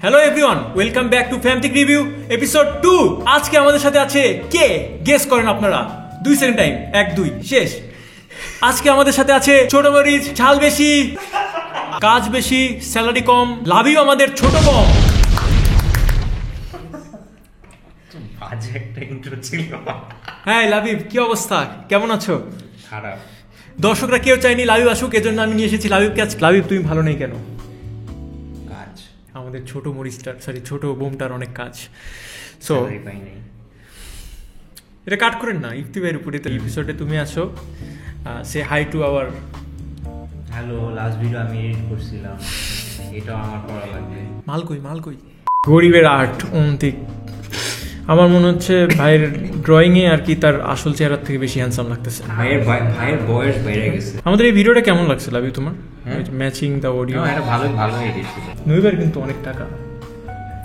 Hello everyone, welcome back to Famtic review episode 2। আজকে আমাদের সাথে আছে কে? গেস করেন আপনারা। 2 সেকেন্ড টাইম, 1 2 শেষ। আজকে আমাদের সাথে আছে ছোট মরিচ, ঝাল বেশি, কাজ বেশি, স্যালারি কম, লাভিও আমাদের ছোট কম। বাজে একটা ইন্ট্রো ছিল। হ্যাঁ লাভিব, কি অবস্থা, কেমন আছো? খারাপ। দর্শকরা কেউ চায়নি লাভিব আসুক, এজন্য আমি নিয়ে এসেছি লাভিবকে। লাভিব তুমি ভালো নেই কেন? কাজ আমাদের ছোট মরিচটার, সরি ছোট বোমটার অনেক কাজ। সো এটা কাট করেন না, ইফতি ভাইয়ের উপরে তো এপিসোডে তুমি আসো, say hi to our. Hello, last video আমি এডিট করছিলাম, এটাও আমার করা লাগবে। মাল কই গরিবের আর্ট অন্তিক। আমার মনে হচ্ছে ভাইয়ের ড্রয়িংয়ে আর কি তার আসল চেহারার থেকে বেশি হ্যান্ডসাম লাগতেছে। ভাইয়ের বয়স বেড়ে গেছে। আমাদের এই ভিডিওটা কেমন লাগছে লাভি তোমার? ম্যাচিং দ্য অডিও, এটা ভালো এডিট ছিল। নইবার কিন্তু অনেক টাকা,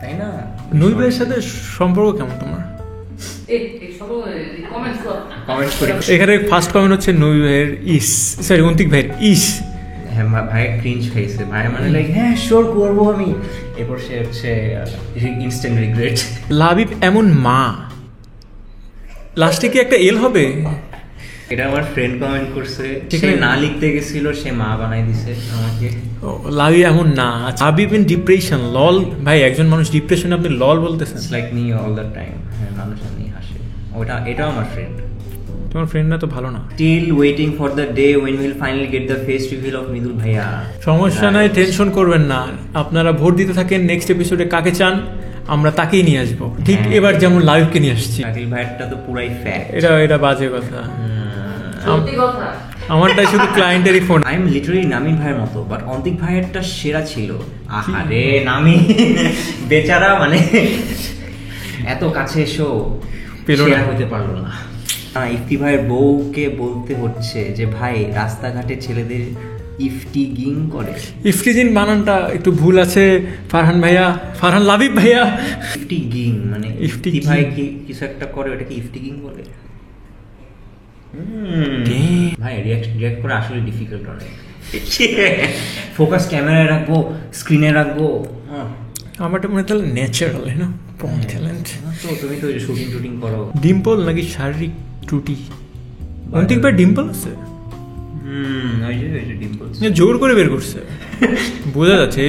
তাই না? নইবারের সাথে সম্পর্ক কেমন তোমার? কমেন্টস করি। এখানে ফার্স্ট কমেন্ট হচ্ছে নইবের ইস, সরি অন্তিক ভাইয়ের ইস। হ্যাঁ, ভাইয়ের ক্রিঞ্জ খাইছে। ভাইয়ের মানে লাইক হ্যাঁ শিওর করবো আমি, এরপর সে হচ্ছে ইনস্ট্যান্ট রিগ্রেট। লাবিব এমন মা, লাস্টে কি একটা এল হবে? এটা আমার ফ্রেন্ড কমেন্ট করছে, সে না লিখতে গেছিল, সে মা বানাই দিছে আমাকে। লাবিব এমন না, লাবিব ইন ডিপ্রেশন। লল ভাই, একজন মানুষ ডিপ্রেশনে আপনি লল বলতেছেন? It's like me all the time. হ্যাঁ, মানুষ আমি হাসে। এটাও আমার ফ্রেন্ড। তোমার ফ্রেন্ড না তো ভালো না। Still waiting for the day when we'll finally get the face reveal of Midul ভাইয়া। সমস্যা নাই, টেনশন করবেন না। আপনারা ভোট দিতে থাকেন, নেক্সট এপিসোডে কাকে চান আমরা তাকেই নিয়ে আসবো। ঠিক এবার যেমন লাইভকে নিয়ে আসছি। শাকিল ভাইয়ারটা তো পুরাই ফ্যাক্ট। এটা বাজে কথা। আমারটা শুধু ক্লায়েন্টেরই ফোন। আই এম লিটারালি নামিন ভাইয়ের মতো, বাট অন্তিক ভাইয়েরটা সেরা ছিল। আহারে নামি বেচারা, মানে এত কাছে এসো পেলো না, হতে পারলো না। ইফতি ভাইয়ের বউকে বলতে হচ্ছে যে ভাই রাস্তাঘাটে ছেলেদের ইফটিগিং করে। ইফটিজিং বানানটা একটু ভুল আছে ফারহান লাবিব ভাইয়া। ইফটিগিং মানে ইফতি ভাই কি কিছু একটা করে, ওটাকে ইফটিগিং বলে। ভাই রিয়াক্ট করা আসলে ডিফিকাল্ট অনেক। ফোকাস ক্যামেরায় রাখবো, স্ক্রিনে রাখবো। আমারটা মনে তাহলে ন্যাচারাল, না ট্যালেন্ট। তো তুমি তো শুটিং করো। ডিম্পল নাকি শারীরিক ত্রুটি? অন্তিক ভাই ডিম্পল আছে, জোর করে বের করছে, বোঝা যাচ্ছে।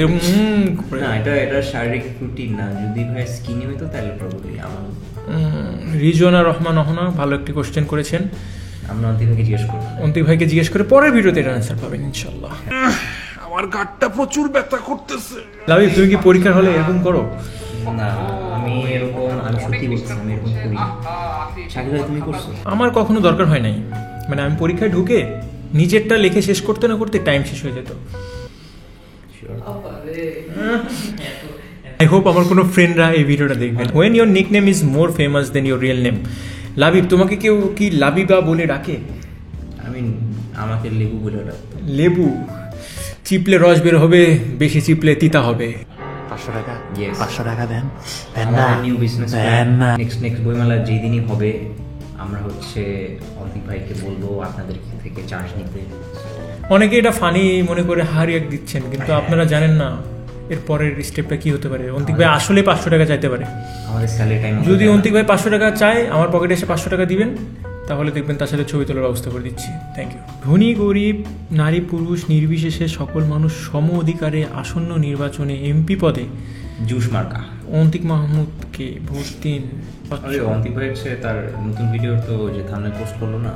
না, এটা শারীরিক ত্রুটি না। যদি ভাই স্কিনি হইতো তাহলে প্রবলি আমার। রিজওয়ানা রহমান অহনা ভালো একটি কোশ্চেন করেছেন, আমরা অন্তিক ভাইকে জিজ্ঞেস করব। অন্তিক ভাইকে জিজ্ঞেস করে পরের ভিডিওতে এর আনসার পাবেন ইনশাআল্লাহ। আমার গাটটা প্রচুর ব্যথা করতেছে। লাভি, তুমি কি পরীক্ষার হলে এরকম করো? না, আমি সত্যি বলছি, আমি এরকম করি না। শাকিল ভাই তুমি করছো? আমার কখনো দরকার হয় নাই, মানে আমি পরীক্ষায় ঢুকে নিজেরটা লিখে শেষ করতে না করতে টাইম শেষ হয়ে যেত। আই হোপ আমার কোনো ফ্রেন্ডরা এই ভিডিওটা দেখবেন। When your nickname is more famous than your real name. Labib, তোমাকে কেউ কি লাবিবা বলে ডাকে? আমাকে লেবু বলে ডাকে। লেবু চিপলে রস বের হবে, বেশি চিপলে তিতা হবে। 500 টাকা, Yes. 500 টাকা দেন। New business plan. নেক্সট বইমেলা যেদিনই হবে আমরা হচ্ছে অন্তিক ভাইকে বলবো আপনাদের থেকে চার্জ নিতে। অনেকে এটা ফানি মনে করে হারিয়ে দিচ্ছেন, কিন্তু আপনারা জানেন না এর পরের স্টেপটা কি হতে পারে। অন্তিক ভাই আসলে 500 টাকা চাইতে পারে। আমাদের স্যালারি টাইম যদি অন্তিক ভাই 500 টাকা চায়, আমার পকেটে এসে 500 টাকা দিবেন, তাহলে দেখবেন তার সাথে ছবি তোলার ব্যবস্থা করে দিচ্ছি। Thank you. ধনী গরিব নারী পুরুষ নির্বিশেষে সকল মানুষ সম অধিকারে আসন্ন নির্বাচনে এমপি পদে জুস মার্কা অন্তিক মাহমুদকে ভোট দিন। অন্তিক ভাই হচ্ছে তার নতুন ভিডিও তো যে থাম্বনেল পোস্ট করলো না।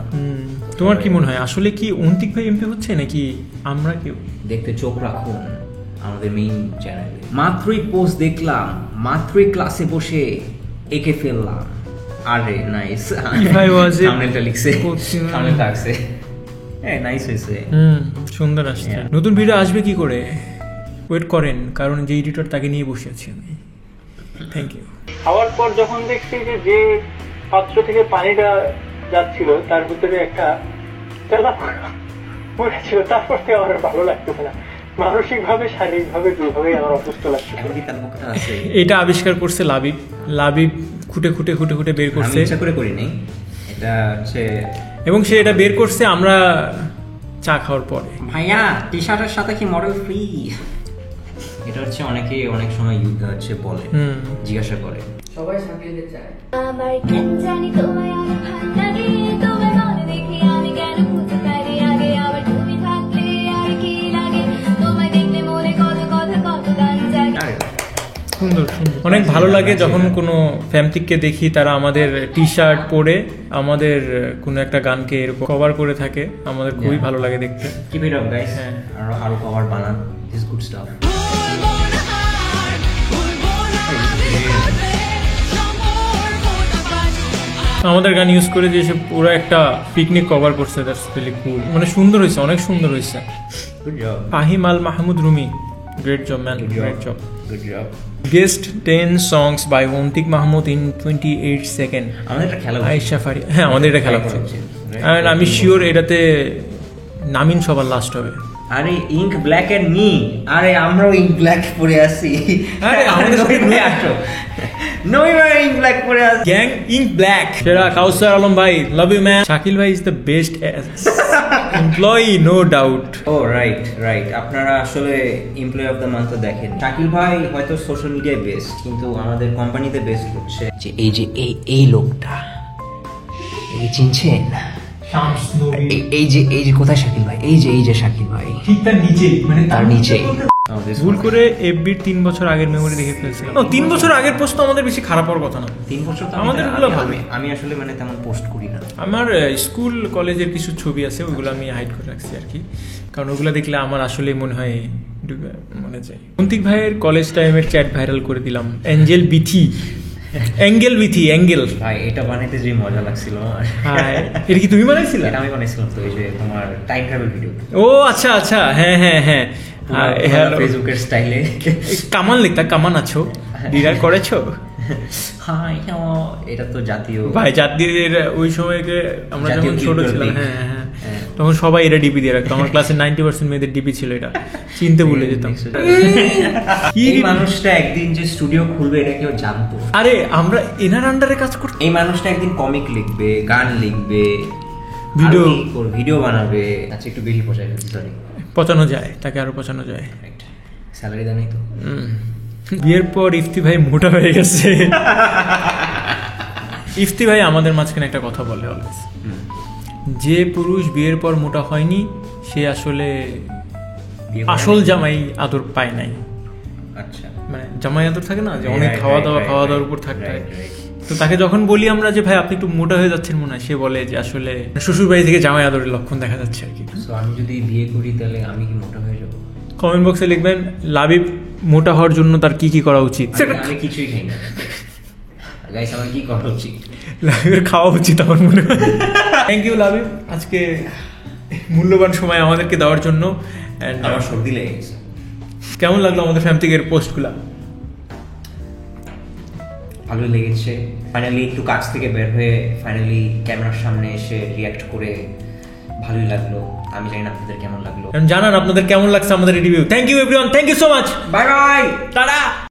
তোমার কি মনে হয় আসলে কি অন্তিক ভাই এমপি হচ্ছে নাকি আমরা কেউ? দেখতে চোখ রাখুন আমাদের মেইন চ্যানেলে। মাত্রই পোস্ট দেখলাম, মাত্রই ক্লাসে বসে এঁকে ফেললাম। আরে নাইস, থাম্বনেলটা লিখছে, থাম্বনেলটা আসছে। হ্যাঁ নাইস হয়েছে, সুন্দর আসছে। নতুন ভিডিও আসবে কি করে? ওয়েট করেন, কারণ যে এডিটর তাকে নিয়ে বসে আছি আমি। Thank you. খাওয়ার পর যখন দেখছি যে পাত্র থেকে পানিটা যাচ্ছিল তার ভিতরে একটা মনে ছিল, তারপর থেকে আমার ভালো লাগতেছে না। মানসিকভাবে শারীরিকভাবে দুভাবে আমার অসুস্থ লাগছে। এটা আবিষ্কার করছে লাবিব খুঁটে খুঁটে বের করছে। ইচ্ছা করে করিনি এটা হচ্ছে, এবং সে এটা বের করছে আমরা চা খাওয়ার পরে। ভাইয়া টি শার্টের সাথে কি মডেল ফ্রি? এটা হচ্ছে অনেকে অনেক সময় হচ্ছে বলে, জিজ্ঞাসা করে সবাই শাকিলকে চায়। আমার কেন জানি তোমায় অনেক ভালো লাগে, তোমার মনে দেখি আমি কেন খুঁজে পারি আগে, আবার তুমি থাকলে আর কি লাগে, তোমায় দেখলে মনে কত কথা কত গান জাগে। সুন্দর সুন্দর, অনেক ভালো লাগে যখন কোনো ফ্যামটিককে দেখি তারা আমাদের টি শার্ট পরে আমাদের কোনো একটা গানকে এরকম কভার করে থাকে, আমাদের খুবই ভালো লাগে দেখতে। কিপ ইট আপ গাইস, আরো কভার বানান, দিস গুড স্টাফ। আমাদের গান ইউজ করে যে সে পুরো একটা পিকনিক কভার করছে, দ্যাটস রিয়েলি কুল, মানে সুন্দর হয়েছে, অনেক সুন্দর হয়েছে। Good job Fahim Al Mahmud Rumi, great job man, great job. Good job. Guest 10 songs by Ontik Mahmood in 28 seconds. আমাদের একটা খেলা আয়েশা ফারি, হ্যাঁ আমাদের এটা খেলা হচ্ছে, and আমি শিওর এটাতে নামিন সবার লাস্ট হবে। আরে ইঙ্ক ব্ল্যাক এন্ড মি, আরে আমরাও ইঙ্ক ব্ল্যাক পরে আছি। আরে আমাদের সাথে ঘুরে আসো, নইবার ইঙ্ক ব্ল্যাক পরে আছি। Gang ink black. সেরা কাউসার আলম ভাই, লাভ ইউ ম্যান। শাকিল ভাই is the best employee, no doubt. Oh right right, আপনারা আসলে এমপ্লয়ি অফ দ্য মান্থ দেখেন। শাকিল ভাই হয়তো সোশ্যাল মিডিয়ায় বেস্ট, কিন্তু আমাদের কোম্পানিতে বেস্ট হচ্ছে যে এই লোকটা, এই চিনছেন? এই যে কোথায় শাকিল ভাই, এই যে শাকিল ভাই, ঠিক তার নিচে, মানে তার নিচে। ভুল করে এফবির 3 বছর আগের মেমোরি দেখে ফেলছিলাম। 3 বছর আগের পোস্ট তো আমাদের বেশি খারাপ হওয়ার কথা না। 3 বছর তো আমাদের ওগুলো ভালো। আমি আসলে মানে তেমন পোস্ট করি না। আমার স্কুল কলেজের কিছু ছবি আছে, ওইগুলো আমি হাইড করে রাখছি আর কি, কারণ ওগুলো দেখলে আমার আসলে মনে হয় মনে যায়। অন্তিক ভাইয়ের কলেজ টাইমের চ্যাট ভাইরাল করে দিলাম, অ্যাঞ্জেল বিথি অ্যাঙ্গেল ভাই এটা বানাইতে যে মজা লাগছিল আমার। হ্যাঁ, এটা কি তুমি বানাইছিলে? এটা আমি বানাইছিলাম তো, এই যে তোমার টাইম ট্রাভেল ভিডিও। ও আচ্ছা আচ্ছা, হ্যাঁ ফেসবুকের স্টাইলে কামান লিখতা, কামান আছো, ডিনার করেছো? হাই, এটা তো জাতীয় ভাই জাতির ওই সময়কে আমরা জাতীয় যখন ছোট গীত ছিলাম, প্রতীক। হ্যাঁ তখন সবাই এটা ডিপি দিয়ে রাখতো। আমার ক্লাসের 90% মেয়েদের ডিপি ছিল, এটা চিনতে ভুলে যেতাম। এই মানুষটা একদিন যে স্টুডিও খুলবে এটা কেউ জানতো? আরে আমরা এনার আন্ডারে কাজ করতাম। এই মানুষটা একদিন কমিক লিখবে, গান লিখবে, ভিডিও বানাবে। আচ্ছা একটু বেশি পচাই ফেলছি, সরি। পচানো যায়, তাকে আরো পচানো যায়। স্যালারি দেয় নাই তো? বিয়ের পর ইফতি ভাই মোটা হয়ে গেছে। ইফতি ভাই আমাদের মাঝখানে একটা কথা বলে অলওয়েজ, যে পুরুষ বিয়ের পর মোটা হয়নি সে আসলে আসল জামাই আদর পায় নাই। আচ্ছা, মানে জামাই আদর থাকে না, যে অনেক খাওয়া দাওয়ার উপর থাকতে হয়। তো তাকে যখন বলি আমরা যে ভাই আপনি একটু মোটা হয়ে যাচ্ছেন মনে হয়, সে বলে যে আসলে শ্বশুর বাড়ি থেকে জামাই আদরের লক্ষণ দেখা যাচ্ছে আর কি। তো আমি যদি বিয়ে করি তাহলে আমি কি মোটা হয়ে যাবো? কমেন্ট বক্সে লিখবেন লাবিব মোটা হওয়ার জন্য তার কি কি করা উচিত। আমি কিছুই খাই না গাইস, আমার কি করা উচিত? লাবিবের খাওয়া উচিত আমার মনে হয়। থ্যাংক ইউ লাবিব, আজকে মূল্যবান সময় আমাদেরকে দেওয়ার জন্য। আমার সর্দি লেগে গেছে। কেমন লাগলো আমাদের ফ্যামিলির পোস্টগুলো? ভালোই লেগেছে। ফাইনালি একটু কাছ থেকে বের হয়ে ফাইনালি ক্যামেরার সামনে এসে রিয়াক্ট করে ভালোই লাগলো। আমি জানি না আপনাদের কেমন লাগলো, জানান আপনাদের কেমন লাগছে আমাদের review. Thank you everyone, thank you so much, bye bye, tata.